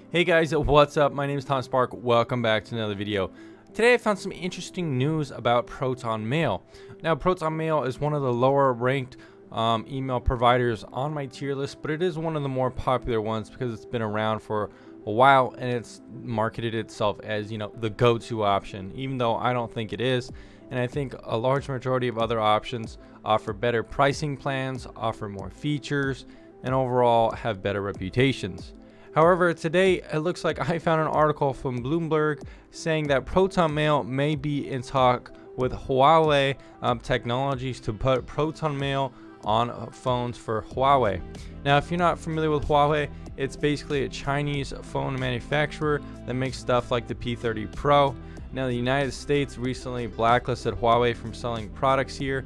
Hey guys, what's up? My name is Tom Spark. Welcome back to another video. Today I found some interesting news about Protonmail. Now, Protonmail is one of the lower ranked email providers on my tier list, but it is one of the more popular ones because it's been around for a while and it's marketed itself as, the go-to option, even though I don't think it is. And I think a large majority of other options offer better pricing plans, offer more features, and overall have better reputations. However, today it looks like I found an article from Bloomberg saying that Protonmail may be in talk with Huawei Technologies to put Protonmail on phones for Huawei. Now, if you're not familiar with Huawei, it's basically a Chinese phone manufacturer that makes stuff like the P30 Pro. Now, the United States recently blacklisted Huawei from selling products here,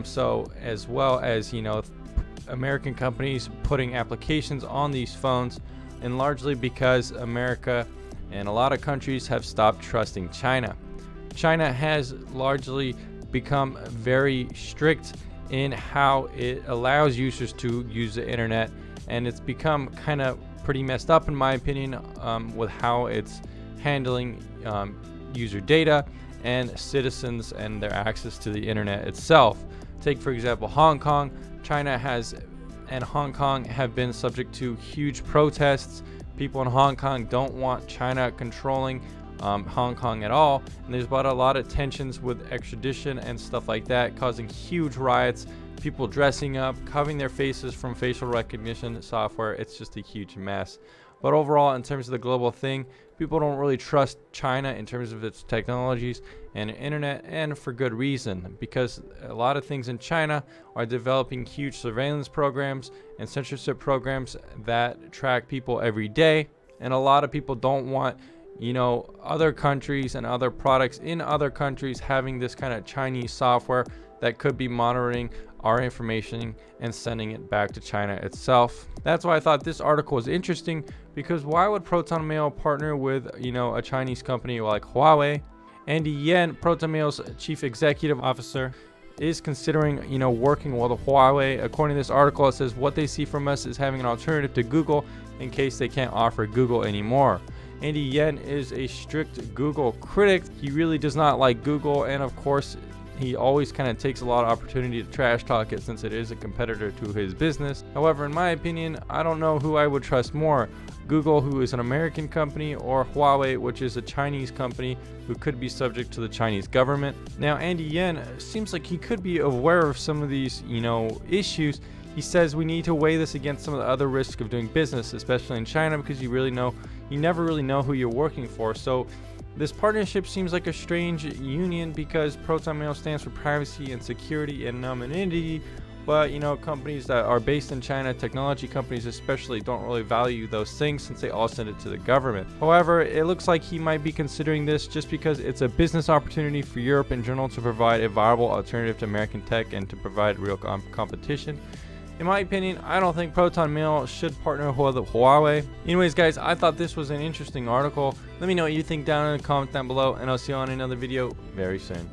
so as well as American companies putting applications on these phones, and largely because America and a lot of countries have stopped trusting China. China has largely become very strict in how it allows users to use the internet, and it's become kind of pretty messed up in my opinion with how it's handling user data and citizens and their access to the internet itself. Take for example Hong Kong. China and Hong Kong have been subject to huge protests. People in Hong Kong don't want China controlling Hong Kong at all, and there's been a lot of tensions with extradition and stuff like that, causing huge riots, people dressing up, covering their faces from facial recognition software. It's just a huge mess. But overall, in terms of the global thing, people don't really trust China in terms of its technologies and internet, and for good reason, because a lot of things in China are developing huge surveillance programs and censorship programs that track people every day, and a lot of people don't want other countries and other products in other countries having this kind of Chinese software that could be monitoring our information and sending it back to China itself. That's why I thought this article was interesting, because why would Protonmail partner with a Chinese company like Huawei? Andy Yen, Protonmail's chief executive officer, is considering working with Huawei. According to this article, it says what they see from us is having an alternative to Google in case they can't offer Google anymore. Andy Yen is a strict Google critic. He really does not like Google, and of course he always kind of takes a lot of opportunity to trash talk it since it is a competitor to his business. However, in my opinion, I don't know who I would trust more, Google, who is an American company, or Huawei, which is a Chinese company who could be subject to the Chinese government. Now, Andy Yen seems like he could be aware of some of these issues. He says we need to weigh this against some of the other risks of doing business, especially in China, because you never really know who you're working for. So this partnership seems like a strange union, because Protonmail stands for privacy and security and anonymity, but companies that are based in China, technology companies especially, don't really value those things since they all send it to the government. However, it looks like he might be considering this just because it's a business opportunity for Europe in general to provide a viable alternative to American tech and to provide real competition. In my opinion, I don't think Protonmail should partner with Huawei. Anyways, guys, I thought this was an interesting article. Let me know what you think down in the comments down below, and I'll see you on another video very soon.